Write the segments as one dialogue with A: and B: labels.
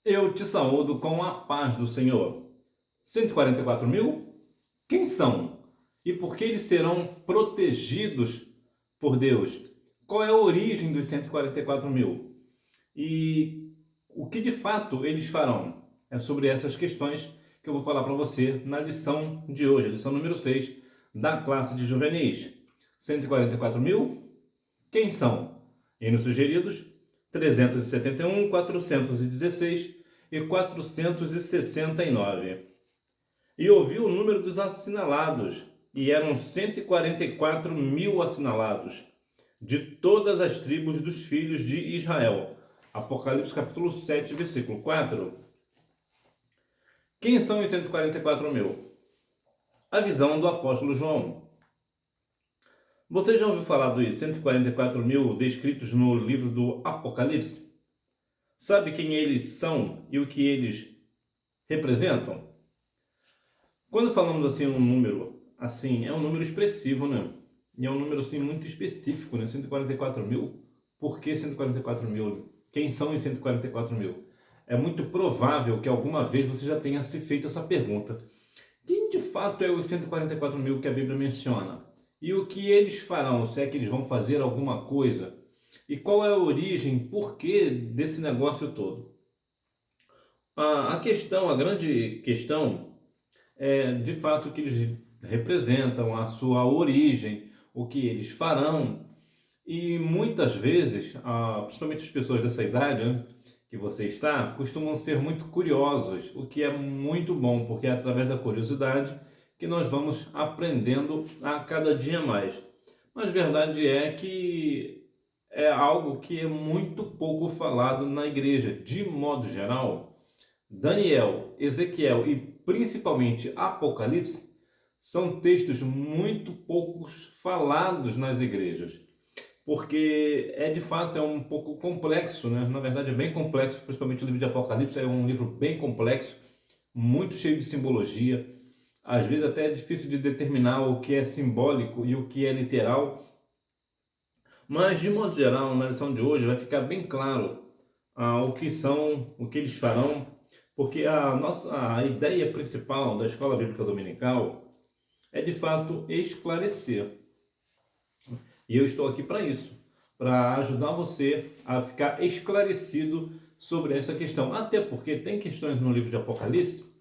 A: Eu te saúdo com a paz do Senhor. 144 mil? Quem são? E por que eles serão protegidos por Deus? Qual é a origem dos 144 mil? E o que de fato eles farão? É sobre essas questões que eu vou falar para você na lição de hoje, lição número 6 da classe de juvenis. 144 mil? Quem são? E nos sugeridos, 371, 416 e 469. E ouviu o número dos assinalados, e eram 144 mil assinalados, de todas as tribos dos filhos de Israel. Apocalipse capítulo 7, versículo 4. Quem são os 144 mil? A visão do apóstolo João. Você já ouviu falar dos 144 mil descritos no livro do Apocalipse? Sabe quem eles são e o que eles representam? Quando falamos assim um número, assim, é um número expressivo, né? E é um número assim muito específico, né? 144 mil. Por que 144 mil? Quem são os 144 mil? É muito provável que alguma vez você já tenha se feito essa pergunta. Quem de fato é os 144 mil que a Bíblia menciona? E o que eles farão? Se é que eles vão fazer alguma coisa? E qual é a origem, porquê desse negócio todo? A grande questão é de fato o que eles representam, a sua origem, o que eles farão. E muitas vezes, principalmente as pessoas dessa idade, né, que você está, costumam ser muito curiosos, o que é muito bom, porque é através da curiosidade que nós vamos aprendendo a cada dia mais. Mas a verdade é que é algo que é muito pouco falado na igreja, de modo geral. Daniel, Ezequiel e principalmente Apocalipse são textos muito poucos falados nas igrejas, porque de fato é um pouco complexo, né? Na verdade é bem complexo, principalmente o livro de Apocalipse é um livro bem complexo, muito cheio de simbologia, às vezes até é difícil de determinar o que é simbólico e o que é literal, mas de modo geral, na lição de hoje vai ficar bem claro o que são, o que eles farão, porque a ideia principal da Escola Bíblica Dominical é de fato esclarecer. E eu estou aqui para isso, para ajudar você a ficar esclarecido sobre essa questão. Até porque tem questões no livro de Apocalipse,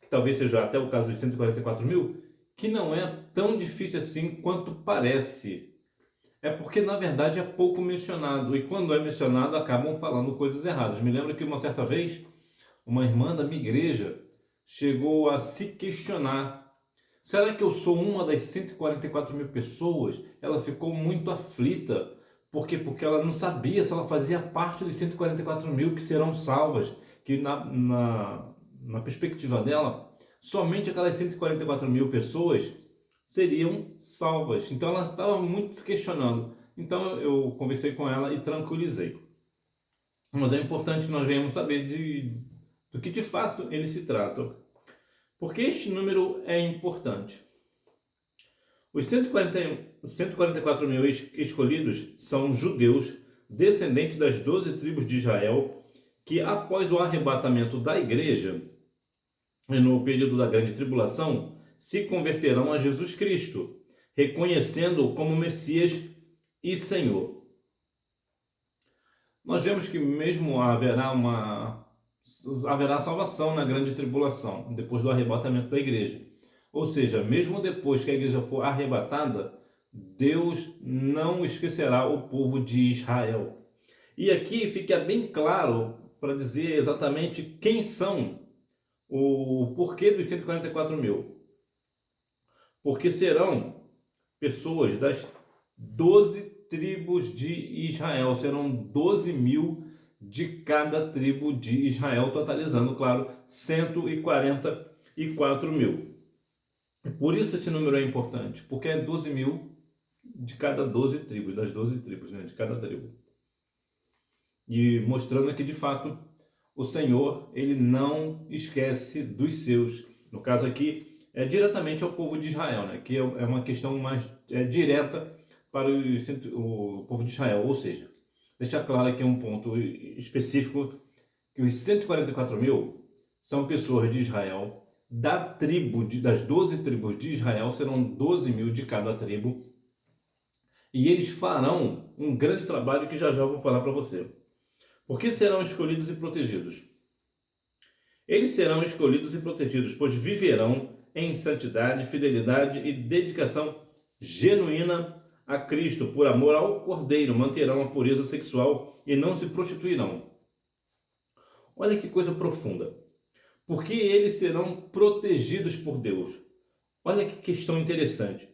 A: que talvez seja até o caso dos 144 mil, que não é tão difícil assim quanto parece. É porque, na verdade, é pouco mencionado. E quando é mencionado, acabam falando coisas erradas. Me lembro que uma certa vez, uma irmã da minha igreja chegou a se questionar: será que eu sou uma das 144 mil pessoas? Ela ficou muito aflita. Por quê? Porque ela não sabia se ela fazia parte dos 144 mil que serão salvas. Que na perspectiva dela, somente aquelas 144 mil pessoas seriam salvas. Então ela estava muito se questionando. Então eu conversei com ela e tranquilizei. Mas é importante que nós venhamos saber do que de fato eles se tratam. Porque este número é importante. Os 144 mil escolhidos são judeus, descendentes das 12 tribos de Israel, que após o arrebatamento da igreja, no período da grande tribulação, se converterão a Jesus Cristo, reconhecendo-o como Messias e Senhor. Nós vemos que mesmo haverá salvação na grande tribulação, depois do arrebatamento da igreja. Ou seja, mesmo depois que a igreja for arrebatada, Deus não esquecerá o povo de Israel. E aqui fica bem claro para dizer exatamente quem são, o porquê dos 144 mil. Porque serão pessoas das 12 tribos de Israel, serão 12 mil de cada tribo de Israel, totalizando, claro, 144 mil. Por isso esse número é importante, porque é 12 mil de cada 12 tribos, das 12 tribos, né, de cada tribo. E mostrando que, de fato, o Senhor, ele não esquece dos seus. No caso aqui, é diretamente ao povo de Israel, né, que é uma questão mais direta para o povo de Israel. Ou seja, deixar claro aqui um ponto específico que os 144.000 são pessoas de Israel, das 12 tribos de Israel, serão 12.000 de cada tribo, e eles farão um grande trabalho que já já eu vou falar para você. Por que serão escolhidos e protegidos? Eles serão escolhidos e protegidos, pois viverão em santidade, fidelidade e dedicação genuína a Cristo, por amor ao Cordeiro, manterão a pureza sexual e não se prostituirão. Olha que coisa profunda. Porque eles serão protegidos por Deus. Olha que questão interessante.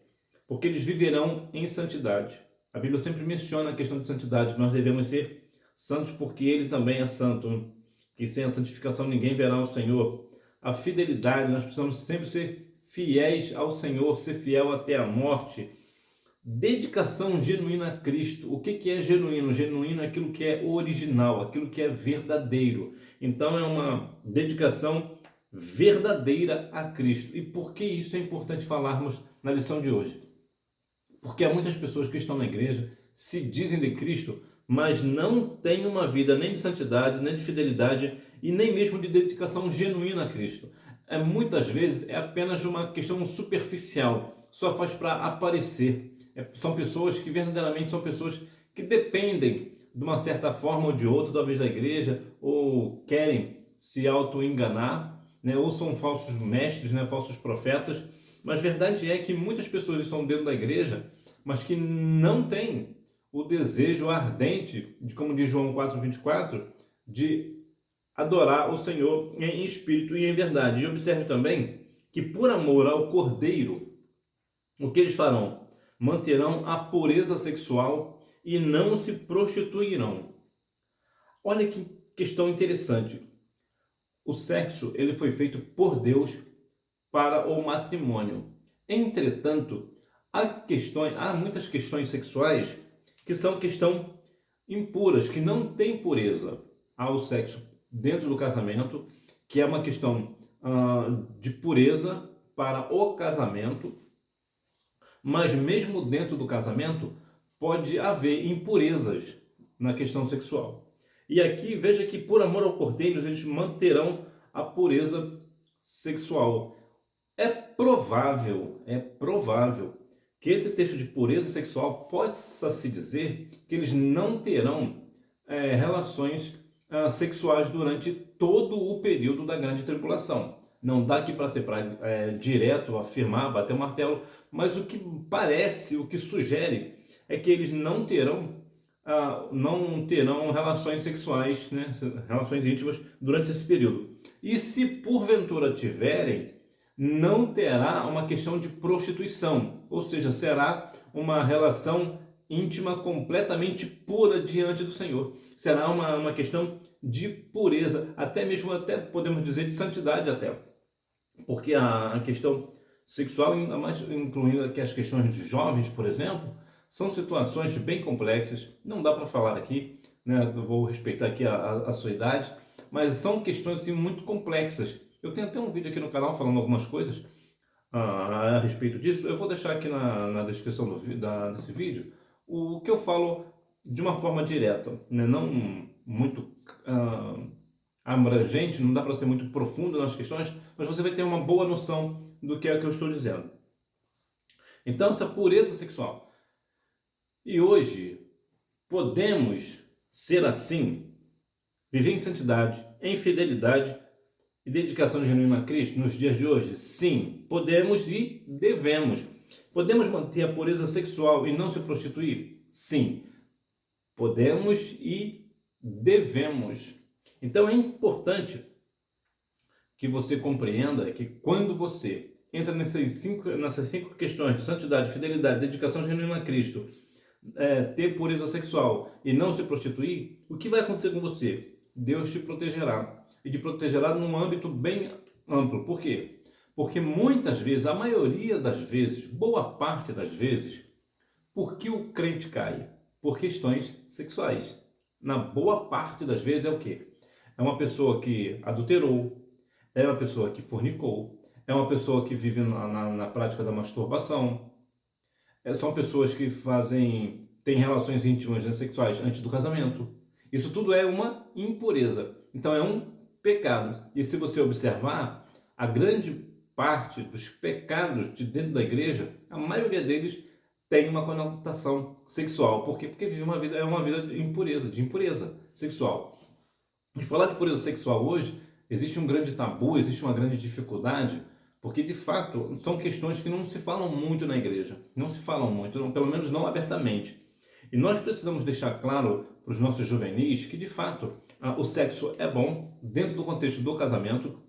A: Porque eles viverão em santidade. A Bíblia sempre menciona a questão de santidade, que nós devemos ser santos porque Ele também é santo. Que sem a santificação ninguém verá o Senhor. A fidelidade, nós precisamos sempre ser fiéis ao Senhor, ser fiel até a morte. Dedicação genuína a Cristo. O que é genuíno? Genuíno é aquilo que é original, aquilo que é verdadeiro. Então é uma dedicação verdadeira a Cristo. E por que isso é importante falarmos na lição de hoje? Porque há muitas pessoas que estão na igreja, se dizem de Cristo, mas não têm uma vida nem de santidade, nem de fidelidade e nem mesmo de dedicação genuína a Cristo. Muitas vezes é apenas uma questão superficial, só faz para aparecer. São pessoas que verdadeiramente são pessoas que dependem de uma certa forma ou de outra, talvez da igreja, ou querem se auto-enganar, né? Ou são falsos mestres, né? Falsos profetas. Mas verdade é que muitas pessoas estão dentro da igreja, mas que não têm o desejo ardente, de, como diz João 4,24, de adorar o Senhor em espírito e em verdade. E observe também que por amor ao Cordeiro, o que eles farão? Manterão a pureza sexual e não se prostituirão. Olha que questão interessante. O sexo, ele foi feito por Deus para o matrimônio. Entretanto, há muitas questões sexuais que são questão impuras, que não têm pureza. Há o sexo dentro do casamento, que é uma questão de pureza para o casamento, mas mesmo dentro do casamento pode haver impurezas na questão sexual. E aqui veja que por amor ao Cordeiro eles manterão a pureza sexual. É provável que esse texto de pureza sexual possa se dizer que eles não terão relações sexuais durante todo o período da grande tribulação. Não dá aqui para ser direto, afirmar, bater o martelo, mas o que parece, o que sugere é que eles não terão relações sexuais, né, relações íntimas durante esse período. E se porventura tiverem, não terá uma questão de prostituição, ou seja, será uma relação íntima completamente pura diante do Senhor. Será uma questão de pureza, até mesmo podemos dizer de santidade até. Porque a questão sexual, ainda mais incluindo aqui as questões de jovens, por exemplo, são situações bem complexas. Não dá para falar aqui, né? Eu vou respeitar aqui a sua idade, mas são questões assim, muito complexas. Eu tenho até um vídeo aqui no canal falando algumas coisas a respeito disso. Eu vou deixar aqui na descrição desse vídeo o que eu falo de uma forma direta, né? Não muito abrangente, não dá para ser muito profundo nas questões, mas você vai ter uma boa noção do que é que eu estou dizendo. Então, essa pureza sexual. E hoje, podemos ser assim, viver em santidade, em fidelidade e dedicação genuína a Cristo nos dias de hoje? Sim, podemos e devemos. Podemos manter a pureza sexual e não se prostituir? Sim, podemos e devemos. Então é importante que você compreenda que quando você entra nessas cinco questões de santidade, fidelidade, dedicação genuína a Cristo, ter pureza sexual e não se prostituir, o que vai acontecer com você? Deus te protegerá. E te protegerá num âmbito bem amplo. Por quê? Porque muitas vezes, a maioria das vezes, boa parte das vezes, por que o crente cai? Por questões sexuais. Na boa parte das vezes é o quê? É uma pessoa que adulterou, é uma pessoa que fornicou, é uma pessoa que vive na prática da masturbação, são pessoas que têm relações íntimas, né, sexuais antes do casamento. Isso tudo é uma impureza. Então é um pecado. E se você observar, a grande parte dos pecados de dentro da igreja, a maioria deles tem uma conotação sexual. Por quê? Porque vive é uma vida de impureza sexual. De falar de pureza sexual hoje, existe um grande tabu, existe uma grande dificuldade, porque de fato são questões que não se falam muito na igreja, não se falam muito, pelo menos não abertamente. E nós precisamos deixar claro para os nossos juvenis que de fato o sexo é bom dentro do contexto do casamento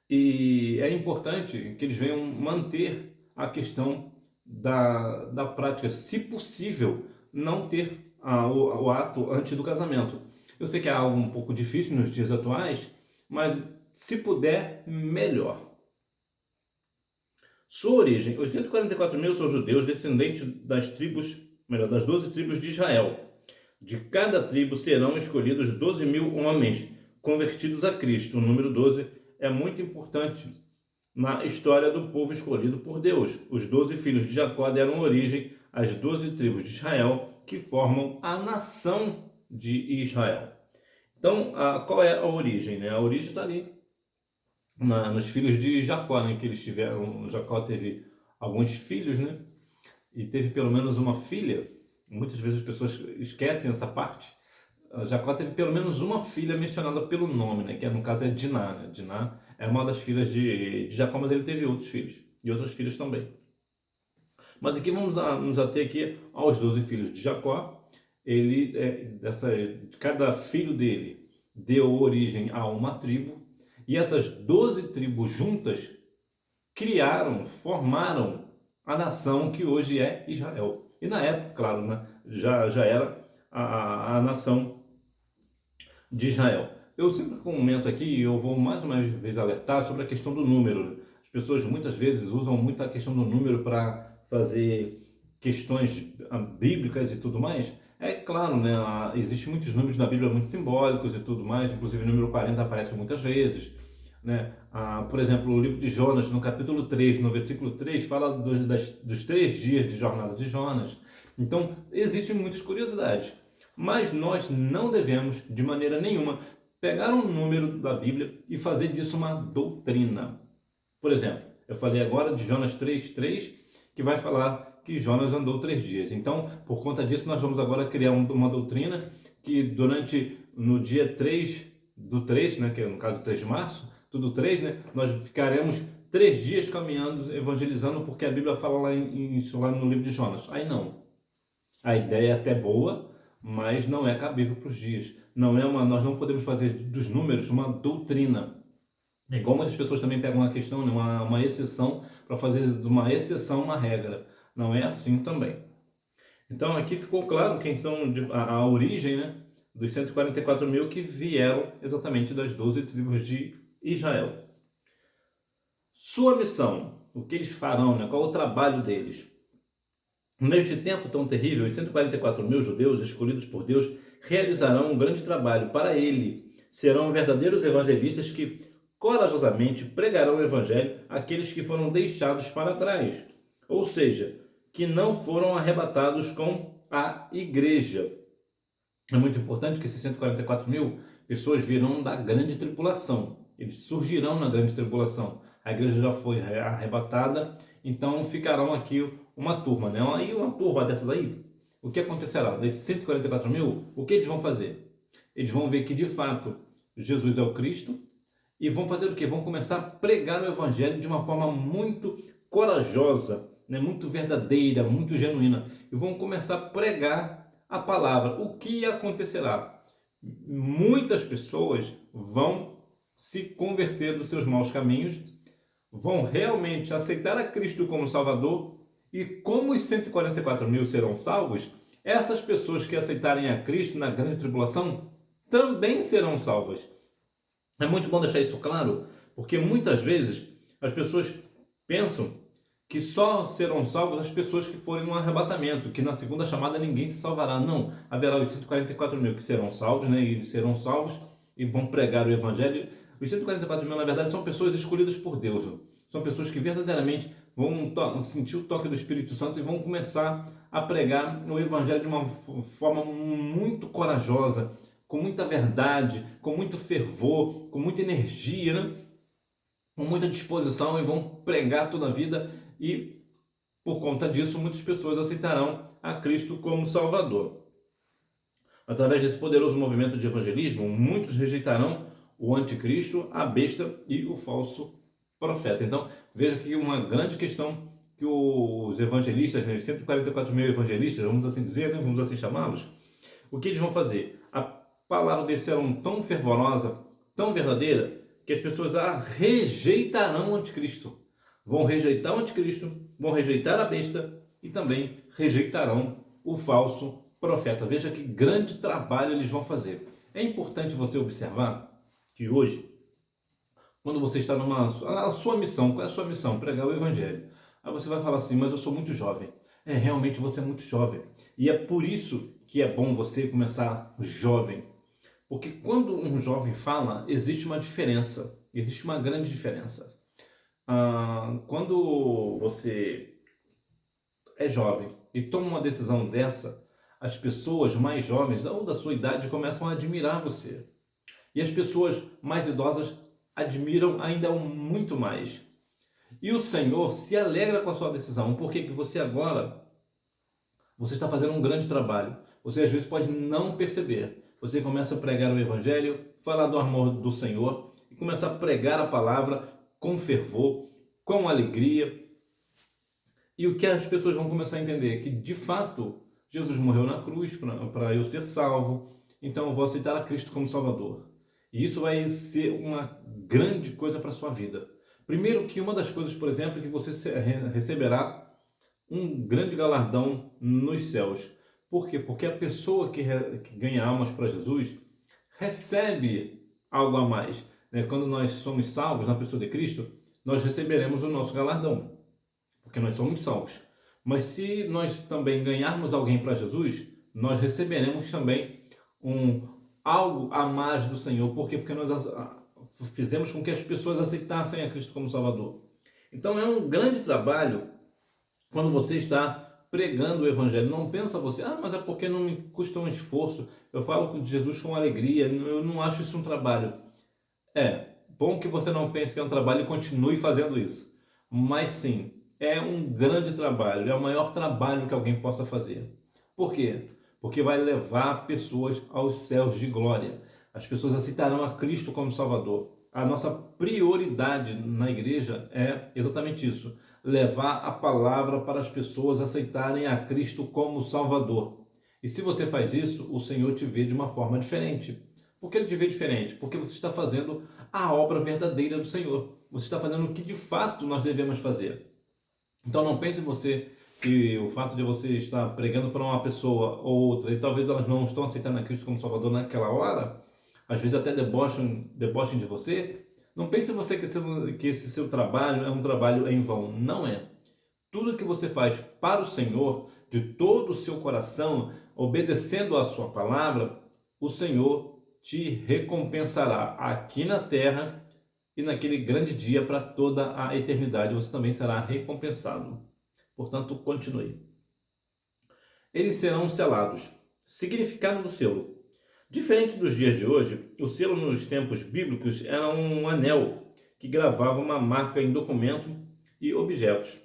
A: e é importante que eles venham manter a questão da prática, se possível, não ter o ato antes do casamento. Eu sei que é algo um pouco difícil nos dias atuais, mas se puder, melhor. Sua origem: os 144 mil são judeus descendentes das das 12 tribos de Israel. De cada tribo serão escolhidos 12 mil homens convertidos a Cristo. O número 12 é muito importante na história do povo escolhido por Deus. Os 12 filhos de Jacó deram origem às 12 tribos de Israel, que formam a nação de Israel. Então, qual é a origem? A origem está ali nos filhos de Jacó, que eles tiveram. Jacó teve alguns filhos, e teve pelo menos uma filha. Muitas vezes as pessoas esquecem essa parte. Jacó teve pelo menos uma filha mencionada pelo nome, que no caso é Diná. Diná é uma das filhas de Jacó, mas ele teve outros filhos e outras filhas também. Mas aqui vamos nos ater aqui aos 12 filhos de Jacó. De cada filho dele deu origem a uma tribo, e essas 12 tribos juntas formaram a nação que hoje é Israel. E na época, claro, já era a nação de Israel. Eu sempre comento aqui, e eu vou mais uma vez alertar sobre a questão do número. As pessoas muitas vezes usam muito a questão do número para fazer questões bíblicas e tudo mais. É claro, existem muitos números na Bíblia muito simbólicos e tudo mais, inclusive o número 40 aparece muitas vezes. Por exemplo, o livro de Jonas, no capítulo 3, no versículo 3, fala dos 3 dias de jornada de Jonas. Então, existem muitas curiosidades, mas nós não devemos, de maneira nenhuma, pegar um número da Bíblia e fazer disso uma doutrina. Por exemplo, eu falei agora de Jonas 3:3, que vai falar que Jonas andou 3 dias. Então, por conta disso, nós vamos agora criar uma doutrina que no dia 3 do 3, que é no caso 3 de março, tudo 3, nós ficaremos 3 dias caminhando, evangelizando, porque a Bíblia fala lá no livro de Jonas. Aí não. A ideia é até boa, mas não é cabível para os dias. Nós não podemos fazer dos números uma doutrina. É igual muitas pessoas também pegam uma questão, uma exceção, para fazer de uma exceção uma regra. Não é assim também. Então aqui ficou claro quem são a origem, dos 144 mil que vieram exatamente das 12 tribos de Israel. Sua missão, o que eles farão, qual o trabalho deles? Neste tempo tão terrível, os 144 mil judeus escolhidos por Deus realizarão um grande trabalho para ele. Serão verdadeiros evangelistas que corajosamente pregarão o evangelho àqueles que foram deixados para trás, ou seja, que não foram arrebatados com a igreja. É muito importante que esses 144 mil pessoas virão da grande tribulação. Eles surgirão na grande tribulação. A igreja já foi arrebatada, então ficarão aqui uma turma. Aí uma turma dessas aí, o que acontecerá? Desses 144 mil, o que eles vão fazer? Eles vão ver que de fato Jesus é o Cristo e vão fazer o quê? Vão começar a pregar o evangelho de uma forma muito corajosa, muito verdadeira, muito genuína. E vão começar a pregar a palavra. O que acontecerá? Muitas pessoas vão se converter dos seus maus caminhos, vão realmente aceitar a Cristo como Salvador, e como os 144 mil serão salvos, essas pessoas que aceitarem a Cristo na grande tribulação também serão salvas. É muito bom deixar isso claro, porque muitas vezes as pessoas pensam que só serão salvos as pessoas que forem no arrebatamento, que na segunda chamada ninguém se salvará. Não, haverá os 144 mil que serão salvos, e serão salvos e vão pregar o evangelho. Os 144 mil, na verdade, são pessoas escolhidas por Deus. São pessoas que verdadeiramente vão sentir o toque do Espírito Santo e vão começar a pregar o Evangelho de uma forma muito corajosa, com muita verdade, com muito fervor, com muita energia, né? Com muita disposição, e vão pregar toda a vida, e por conta disso muitas pessoas aceitarão a Cristo como Salvador. Através desse poderoso movimento de evangelismo, muitos rejeitarão o anticristo, a besta e o falso profeta. Então, veja que uma grande questão que os evangelistas, né, 144 mil evangelistas, vamos assim dizer, né, vamos assim chamá-los, o que eles vão fazer? A palavra deles será tão fervorosa, tão verdadeira, que as pessoas rejeitarão o anticristo. Vão rejeitar o anticristo, vão rejeitar a besta e também rejeitarão o falso profeta. Veja que grande trabalho eles vão fazer. É importante você observar que hoje, quando você está a sua missão, qual é a sua missão? Pregar o evangelho. Aí você vai falar assim, mas eu sou muito jovem. Realmente você é muito jovem. E é por isso que é bom você começar jovem. Porque quando um jovem fala, existe uma diferença, existe uma grande diferença. Quando você é jovem e toma uma decisão dessa, as pessoas mais jovens ou da sua idade começam a admirar você. E as pessoas mais idosas admiram ainda muito mais. E o Senhor se alegra com a sua decisão, porque você agora, você está fazendo um grande trabalho. Você às vezes pode não perceber. Você começa a pregar o Evangelho, falar do amor do Senhor e começa a pregar a palavra com fervor, com alegria. E o que as pessoas vão começar a entender é que, de fato, Jesus morreu na cruz para eu ser salvo, então eu vou aceitar a Cristo como Salvador. E isso vai ser uma grande coisa para a sua vida. Primeiro que uma das coisas, por exemplo, é que você receberá um grande galardão nos céus. Por quê? Porque a pessoa que ganha almas para Jesus recebe algo a mais. Quando nós somos salvos na pessoa de Cristo, nós receberemos o nosso galardão, porque nós somos salvos. Mas se nós também ganharmos alguém para Jesus, nós receberemos também algo a mais do Senhor. Por quê? Porque nós fizemos com que as pessoas aceitassem a Cristo como Salvador. Então é um grande trabalho quando você está pregando o Evangelho. Não pensa você, mas é porque não me custa um esforço, eu falo de Jesus com alegria, eu não acho isso um trabalho. É bom que você não pense que é um trabalho e continue fazendo isso. Mas sim, é um grande trabalho, é o maior trabalho que alguém possa fazer. Por quê? Porque vai levar pessoas aos céus de glória. As pessoas aceitarão a Cristo como Salvador. A nossa prioridade na igreja é exatamente isso: levar a palavra para as pessoas aceitarem a Cristo como Salvador. E se você faz isso, o Senhor te vê de uma forma diferente. Por que Ele te vê diferente? Porque você está fazendo a obra verdadeira do Senhor. Você está fazendo o que de fato nós devemos fazer. Então não pense você que o fato de você estar pregando para uma pessoa ou outra, e talvez elas não estão aceitando a Cristo como Salvador naquela hora, às vezes até debochem de você, não pense você que esse seu trabalho é um trabalho em vão. Não é. Tudo que você faz para o Senhor, de todo o seu coração, obedecendo a sua palavra, o Senhor te recompensará aqui na terra, e naquele grande dia para toda a eternidade você também será recompensado. Portanto, continue. Eles serão selados. Significado do selo. Diferente dos dias de hoje, o selo nos tempos bíblicos era um anel que gravava uma marca em documento e objetos.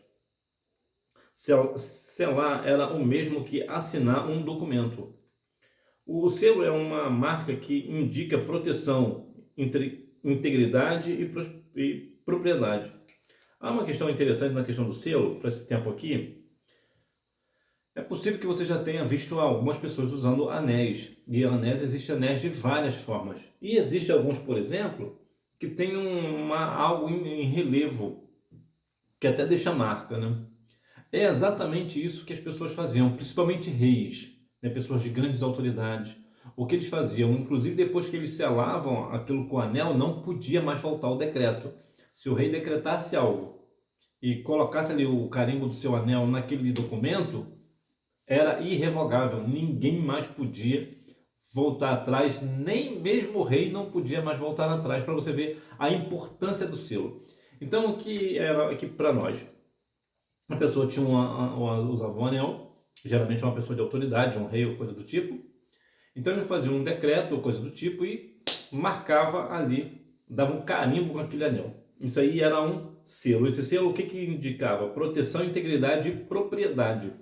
A: Selar era o mesmo que assinar um documento. O selo é uma marca que indica proteção, integridade e propriedade. Há uma questão interessante na questão do selo, para esse tempo aqui. É possível que você já tenha visto algumas pessoas usando anéis. E anéis, existem anéis de várias formas. E existem alguns, por exemplo, que tem algo em relevo, que até deixa marca, né? É exatamente isso que as pessoas faziam, principalmente reis, né? Pessoas de grandes autoridades. O que eles faziam, inclusive depois que eles selavam aquilo com o anel, não podia mais faltar o decreto. Se o rei decretasse algo e colocasse ali o carimbo do seu anel naquele documento, era irrevogável. Ninguém mais podia voltar atrás, nem mesmo o rei não podia mais voltar atrás, para você ver a importância do selo. Então, o que era aqui para nós? A pessoa tinha usava um anel, geralmente uma pessoa de autoridade, um rei ou coisa do tipo. Então ele fazia um decreto ou coisa do tipo e marcava ali, dava um carimbo com aquele anel. Isso aí era um selo. Esse selo o que que indicava? Proteção, integridade e propriedade.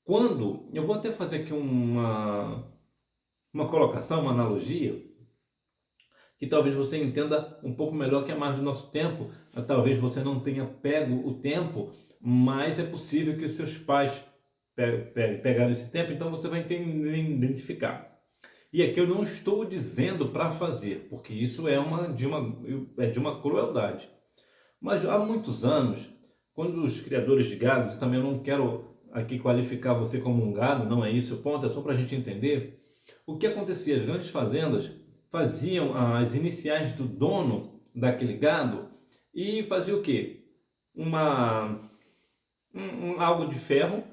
A: Quando, eu vou até fazer aqui uma colocação, uma analogia, que talvez você entenda um pouco melhor que é mais do nosso tempo. Talvez você não tenha pego o tempo, mas é possível que os seus pais pegaram esse tempo, então você vai identificar. E aqui eu não estou dizendo para fazer, porque isso é de uma crueldade. Mas há muitos anos, quando os criadores de gado, e também eu não quero aqui qualificar você como um gado, não é isso o ponto, é só para a gente entender, o que acontecia? As grandes fazendas faziam as iniciais do dono daquele gado e fazia o quê? Algo de ferro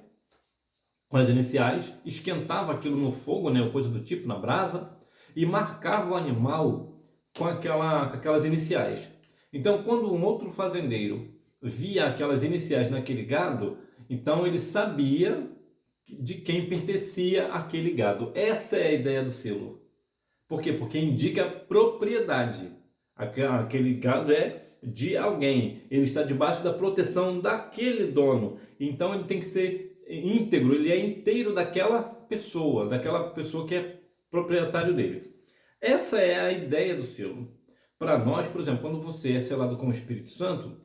A: com as iniciais, esquentava aquilo no fogo, né, ou coisa do tipo, na brasa, e marcava o animal com aquelas iniciais. Então, quando um outro fazendeiro via aquelas iniciais naquele gado, então ele sabia de quem pertencia aquele gado. Essa é a ideia do selo. Por quê? Porque indica propriedade. Aquele gado é de alguém. Ele está debaixo da proteção daquele dono. Então ele tem que ser íntegro, ele é inteiro daquela pessoa que é proprietário dele. Essa é a ideia do selo. Para nós, por exemplo, quando você é selado com o Espírito Santo,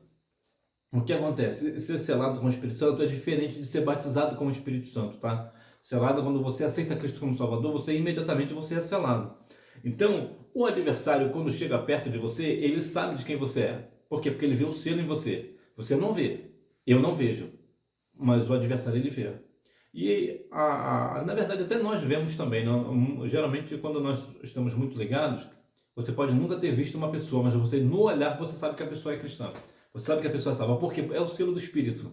A: o que acontece? Ser selado com o Espírito Santo é diferente de ser batizado com o Espírito Santo, tá? Selado, quando você aceita Cristo como Salvador, você imediatamente você é selado. Então, o adversário, quando chega perto de você, ele sabe de quem você é. Por quê? Porque ele vê o selo em você. Você não vê. Eu não vejo. Mas o adversário, ele vê. E, na verdade, até nós vemos também. Não? Geralmente, quando nós estamos muito ligados, você pode nunca ter visto uma pessoa, mas você, no olhar, você sabe que a pessoa é cristã. Você sabe que a pessoa é salva. Por quê? É o selo do Espírito.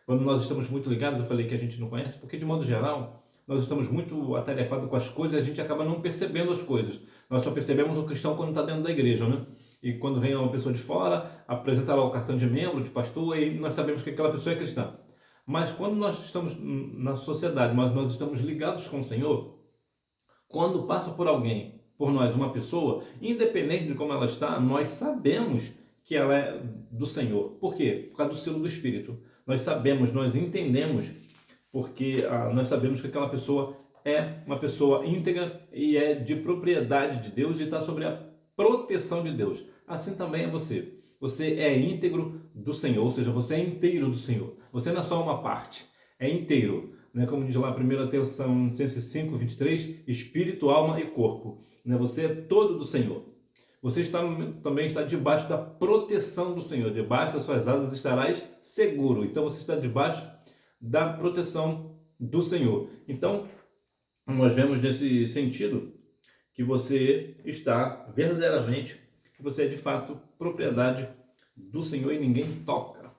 A: Quando nós estamos muito ligados, eu falei que a gente não conhece, porque de modo geral, nós estamos muito atarefados com as coisas e a gente acaba não percebendo as coisas. Nós só percebemos o cristão quando está dentro da igreja, né? E quando vem uma pessoa de fora, apresenta lá o cartão de membro, de pastor, e nós sabemos que aquela pessoa é cristã. Mas quando nós estamos na sociedade, mas nós estamos ligados com o Senhor, quando passa por alguém, por nós, uma pessoa, independente de como ela está, nós sabemos que ela é do Senhor. Por quê? Por causa do selo do Espírito. Nós sabemos, nós entendemos, porque nós sabemos que aquela pessoa é uma pessoa íntegra e é de propriedade de Deus e está sobre a proteção de Deus. Assim também é você. Você é íntegro do Senhor, ou seja, você é inteiro do Senhor. Você não é só uma parte, é inteiro. Né? Como diz lá 1 Tessalonicenses 5, 23, espírito, alma e corpo. Né? Você é todo do Senhor. Você também está debaixo da proteção do Senhor. Debaixo das suas asas estarás seguro. Então você está debaixo da proteção do Senhor. Então, nós vemos nesse sentido que você está verdadeiramente, que você é de fato propriedade do Senhor e ninguém toca.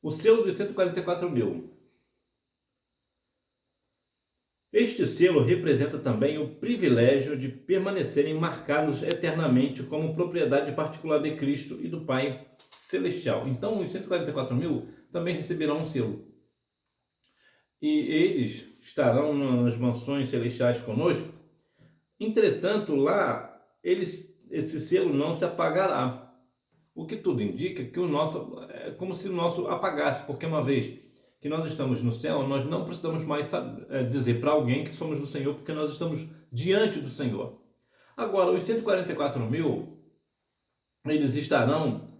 A: O selo dos 144 mil. Este selo representa também o privilégio de permanecerem marcados eternamente como propriedade particular de Cristo e do Pai Celestial. Então, os 144 mil também receberão um selo. E eles estarão nas mansões celestiais conosco. Entretanto, lá, esse selo não se apagará. O que tudo indica que o nosso é como se o nosso apagasse, porque uma vez que nós estamos no céu, nós não precisamos mais dizer para alguém que somos do Senhor, porque nós estamos diante do Senhor. Agora, os 144 mil, eles estarão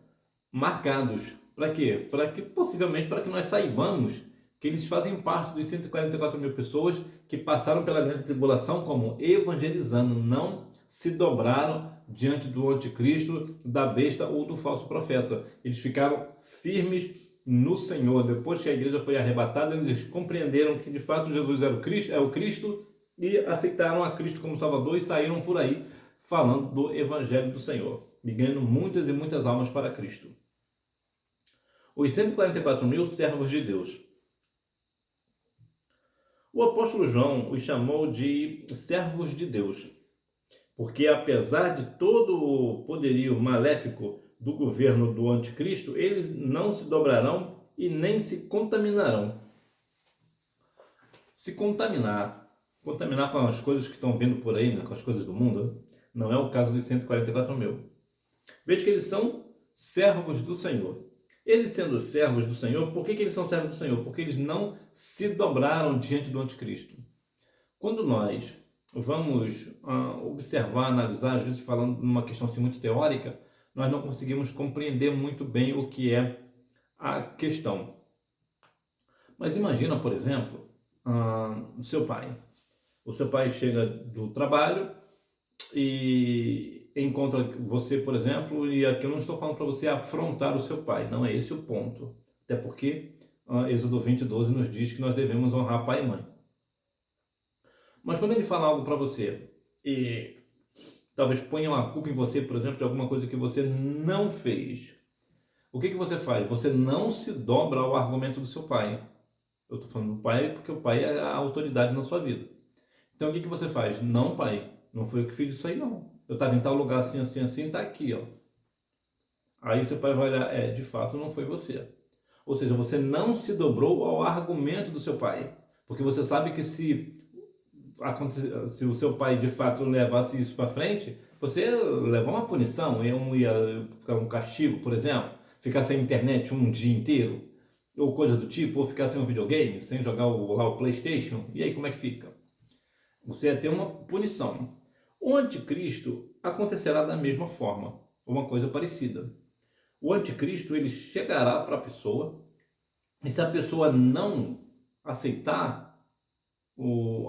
A: marcados. Para quê? Possivelmente para que nós saibamos que eles fazem parte dos 144 mil pessoas que passaram pela grande tribulação como evangelizando, não se dobraram diante do anticristo, da besta ou do falso profeta. Eles ficaram firmes no Senhor. Depois que a igreja foi arrebatada, eles compreenderam que de fato Jesus era o Cristo e aceitaram a Cristo como Salvador e saíram por aí falando do Evangelho do Senhor, e ganhando muitas e muitas almas para Cristo. Os 144 mil servos de Deus. O apóstolo João os chamou de servos de Deus, porque apesar de todo o poderio maléfico do governo do anticristo, eles não se dobrarão e nem se contaminarão. Se contaminar com as coisas que estão vindo por aí, né, com as coisas do mundo, não é o caso dos 144 mil. Veja que eles são servos do Senhor. Eles sendo servos do Senhor, por que eles são servos do Senhor? Porque eles não se dobraram diante do anticristo. Quando nós vamos observar, analisar, às vezes falando numa questão assim, muito teórica, nós não conseguimos compreender muito bem o que é a questão. Mas imagina, por exemplo, o seu pai. O seu pai chega do trabalho e encontra você, por exemplo, e aqui eu não estou falando para você afrontar o seu pai, não é esse o ponto. Até porque Êxodo 20:12 nos diz que nós devemos honrar pai e mãe. Mas quando ele fala algo para você e talvez ponha uma culpa em você, por exemplo, de alguma coisa que você não fez, o que você faz? Você não se dobra ao argumento do seu pai. Eu estou falando do pai porque o pai é a autoridade na sua vida. Então o que você faz? Não, pai, não foi eu que fiz isso aí não. Eu estava em tal lugar assim, assim, assim, está aqui, ó. Aí seu pai vai olhar, de fato não foi você. Ou seja, você não se dobrou ao argumento do seu pai. Porque você sabe que se o seu pai de fato levasse isso para frente, você ia levar uma punição, ia ficar um castigo, por exemplo, ficar sem internet um dia inteiro, ou coisa do tipo, ou ficar sem um videogame, sem jogar lá o PlayStation, e aí como é que fica? Você ia ter uma punição. O anticristo acontecerá da mesma forma, uma coisa parecida. O anticristo ele chegará para a pessoa, e se a pessoa não aceitar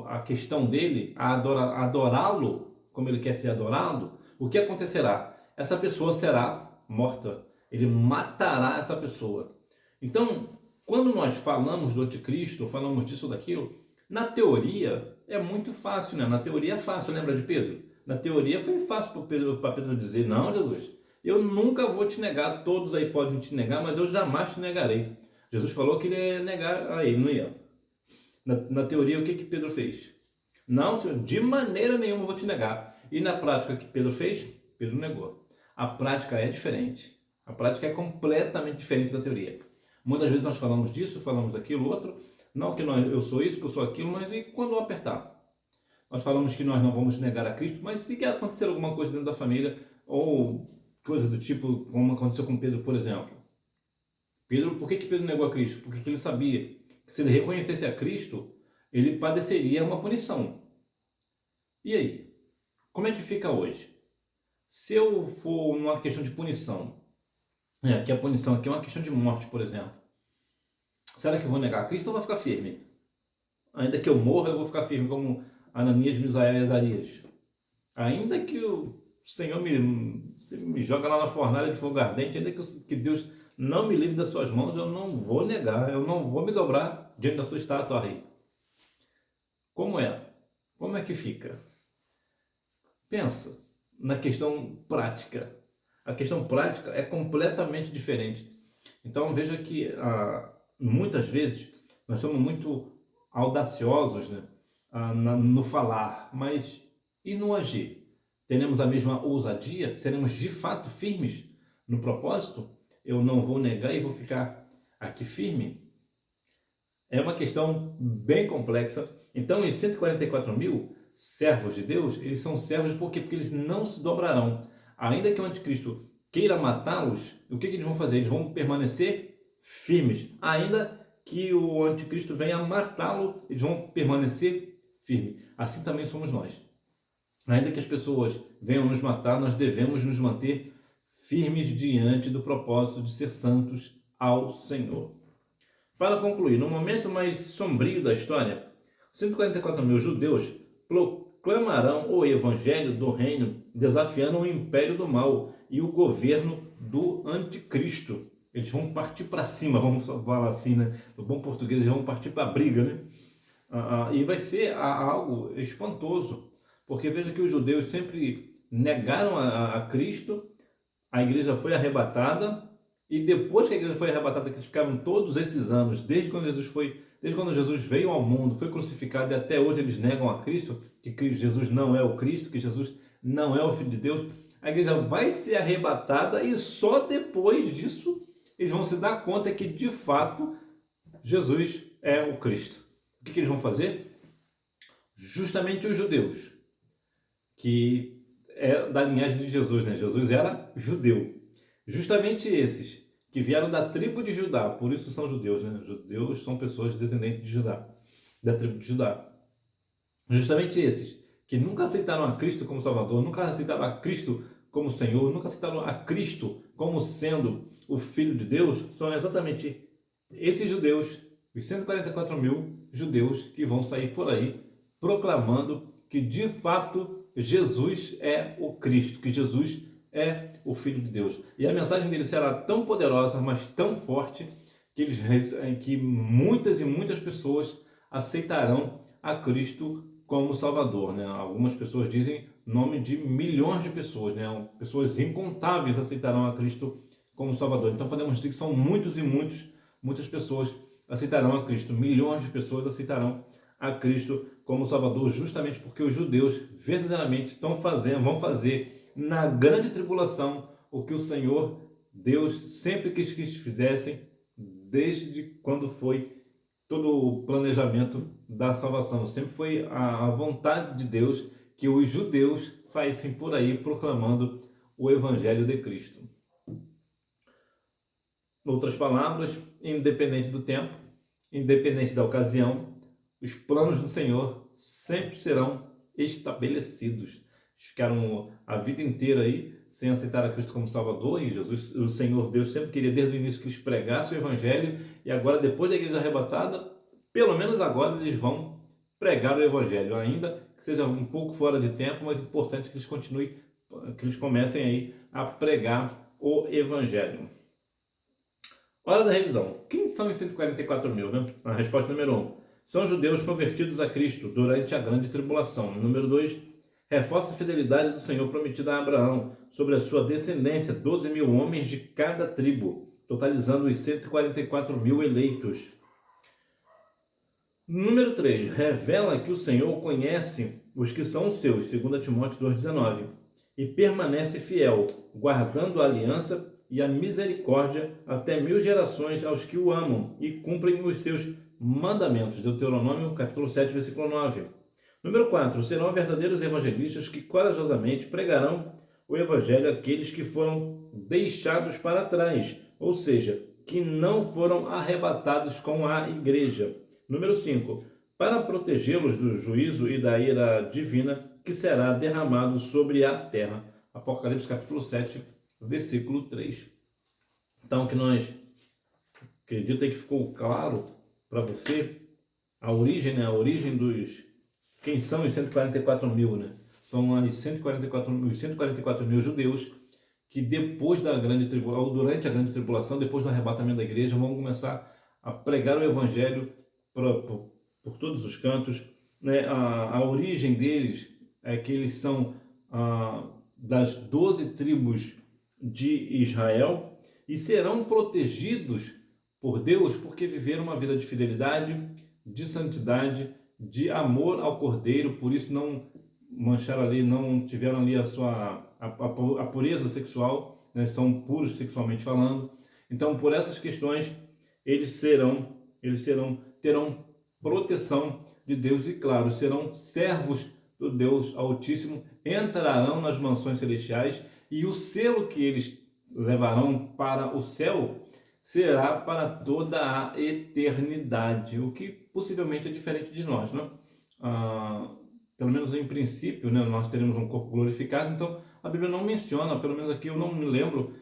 A: a questão dele, adorá-lo como ele quer ser adorado, o que acontecerá? Essa pessoa será morta. Ele matará essa pessoa. Então, quando nós falamos do anticristo, falamos disso ou daquilo, na teoria é muito fácil, né? Na teoria é fácil, lembra de Pedro? Na teoria foi fácil para Pedro dizer, não, Jesus, eu nunca vou te negar, todos aí podem te negar, mas eu jamais te negarei. Jesus falou que ele ia negar a ele, não ia. Na teoria, o que Pedro fez? Não, Senhor, de maneira nenhuma eu vou te negar. E na prática, o que Pedro fez? Pedro negou. A prática é diferente. A prática é completamente diferente da teoria. Muitas vezes nós falamos disso, falamos daquilo, outro. Não que eu sou isso, que eu sou aquilo, mas e quando eu apertar? Nós falamos que nós não vamos negar a Cristo, mas se acontecer alguma coisa dentro da família, ou coisa do tipo, como aconteceu com Pedro, por exemplo. Pedro, por que Pedro negou a Cristo? Porque ele sabia que se ele reconhecesse a Cristo, ele padeceria uma punição. E aí? Como é que fica hoje? Se eu for numa questão de punição, que a punição aqui é uma questão de morte, por exemplo, será que eu vou negar a Cristo ou vou ficar firme? Ainda que eu morra, eu vou ficar firme, como Ananias, Misael e Azarias. Ainda que o Senhor me joga lá na fornalha de fogo ardente, ainda que Deus não me livre das suas mãos, eu não vou negar, eu não vou me dobrar diante da sua estátua, rei. Como é? Como é que fica? Pensa na questão prática. A questão prática é completamente diferente. Então veja que muitas vezes nós somos muito audaciosos, né, no falar, mas e no agir? Teremos a mesma ousadia? Seremos de fato firmes no propósito? Eu não vou negar e vou ficar aqui firme? É uma questão bem complexa. Então, os 144 mil servos de Deus, eles são servos por quê? Porque eles não se dobrarão. Ainda que o anticristo queira matá-los, o que eles vão fazer? Eles vão permanecer firmes. Ainda que o anticristo venha matá-lo, eles vão permanecer firmes. Assim também somos nós. Ainda que as pessoas venham nos matar, nós devemos nos manter firmes diante do propósito de ser santos ao Senhor. Para concluir, no momento mais sombrio da história, 144 mil judeus proclamarão o evangelho do reino, desafiando o império do mal e o governo do anticristo. Eles vão partir para cima, vamos falar assim, né? No bom português, eles vão partir para a briga, né? E vai ser algo espantoso, porque veja que os judeus sempre negaram a Cristo, a igreja foi arrebatada, e depois que a igreja foi arrebatada, que eles ficaram todos esses anos, desde quando Jesus veio ao mundo, foi crucificado, e até hoje eles negam a Cristo, que Jesus não é o Cristo, que Jesus não é o Filho de Deus, a igreja vai ser arrebatada e só depois disso eles vão se dar conta que, de fato, Jesus é o Cristo. O que eles vão fazer? Justamente os judeus, que é da linhagem de Jesus, né? Jesus era judeu. Justamente esses que vieram da tribo de Judá, por isso são judeus, né? Judeus são pessoas descendentes de Judá, da tribo de Judá. Justamente esses que nunca aceitaram a Cristo como Salvador, nunca aceitaram a Cristo como Senhor, nunca aceitaram a Cristo como sendo o Filho de Deus, são exatamente esses judeus, os 144 mil judeus que vão sair por aí proclamando que de fato Jesus é o Cristo, que Jesus é o Filho de Deus. E a mensagem dele será tão poderosa, mas tão forte, que muitas e muitas pessoas aceitarão a Cristo como Salvador, né? Algumas pessoas dizem nome de milhões de pessoas, né? Pessoas incontáveis aceitarão a Cristo como Salvador. Então podemos dizer que são muitas pessoas aceitarão a Cristo. Milhões de pessoas aceitarão a Cristo como Salvador, justamente porque os judeus verdadeiramente vão fazer na grande tribulação o que o Senhor Deus sempre quis que fizessem, desde quando foi todo o planejamento da salvação. Sempre foi a vontade de Deus que os judeus saíssem por aí proclamando o Evangelho de Cristo. Em outras palavras, independente do tempo, independente da ocasião, os planos do Senhor sempre serão estabelecidos. Ficaram a vida inteira aí sem aceitar a Cristo como Salvador, e Jesus, o Senhor Deus, sempre queria desde o início que eles pregassem o Evangelho, e agora, depois da igreja arrebatada, pelo menos agora eles vão pregar o Evangelho, ainda que seja um pouco fora de tempo, mas é importante que eles continuem, que eles comecem aí a pregar o Evangelho. Hora da revisão. Quem são os 144 mil? Né? A resposta número 1. São judeus convertidos a Cristo durante a grande tribulação. Número 2. Reforça a fidelidade do Senhor prometida a Abraão sobre a sua descendência, 12 mil homens de cada tribo, totalizando os 144 mil eleitos. Número 3. Revela que o Senhor conhece os que são seus, 2 Timóteo 2,19, e permanece fiel, guardando a aliança e a misericórdia até 1000 gerações aos que o amam e cumprem os seus mandamentos. Deuteronômio capítulo 7, versículo 9. Número 4. Serão verdadeiros evangelistas que corajosamente pregarão o evangelho àqueles que foram deixados para trás, ou seja, que não foram arrebatados com a igreja. Número 5. Para protegê-los do juízo e da ira divina que será derramado sobre a terra. Apocalipse capítulo 7, versículo 3. Então, que nós acredito que ficou claro para você a origem, né? A origem dos... Quem são os 144 mil, né? São os 144 mil judeus que depois da grande tribulação, ou durante a grande tribulação, depois do arrebatamento da igreja, vão começar a pregar o evangelho por todos os cantos, né? A origem deles é que eles são das 12 tribos de Israel e serão protegidos por Deus porque viveram uma vida de fidelidade, de santidade, de amor ao Cordeiro, por isso não mancharam ali, não tiveram ali a pureza sexual, né? São puros sexualmente falando. Então, por essas questões, terão proteção de Deus e, claro, serão servos do Deus Altíssimo, entrarão nas mansões celestiais e o selo que eles levarão para o céu será para toda a eternidade, o que possivelmente é diferente de nós, né? Pelo menos em princípio, né, nós teremos um corpo glorificado, então a Bíblia não menciona, pelo menos aqui eu não me lembro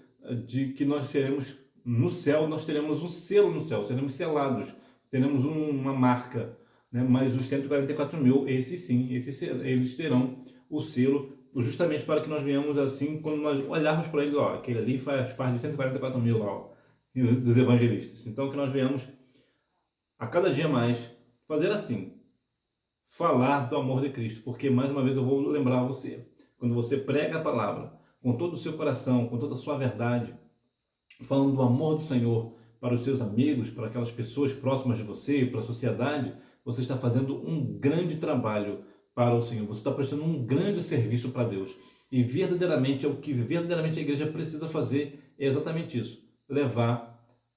A: de que nós teremos no céu, nós teremos um selo no céu, seremos selados, teremos uma marca, né? Mas os 144 mil, esses sim, eles terão o selo, justamente para que nós venhamos assim, quando nós olharmos para ele, ó, aquele ali faz parte de 144 mil, ó, dos evangelistas. Então que nós venhamos a cada dia mais fazer assim, falar do amor de Cristo, porque mais uma vez eu vou lembrar você, quando você prega a palavra com todo o seu coração, com toda a sua verdade, falando do amor do Senhor para os seus amigos, para aquelas pessoas próximas de você, para a sociedade, você está fazendo um grande trabalho para o Senhor, você está prestando um grande serviço para Deus, e verdadeiramente é o que verdadeiramente a igreja precisa fazer, é exatamente isso, levar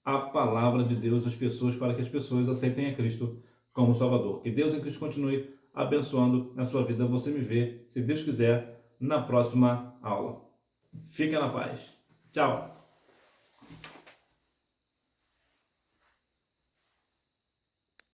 A: a palavra de Deus às pessoas, para que as pessoas aceitem a Cristo como Salvador. Que Deus em Cristo continue abençoando na sua vida. Você me vê, se Deus quiser, na próxima aula. Fica na paz. Tchau!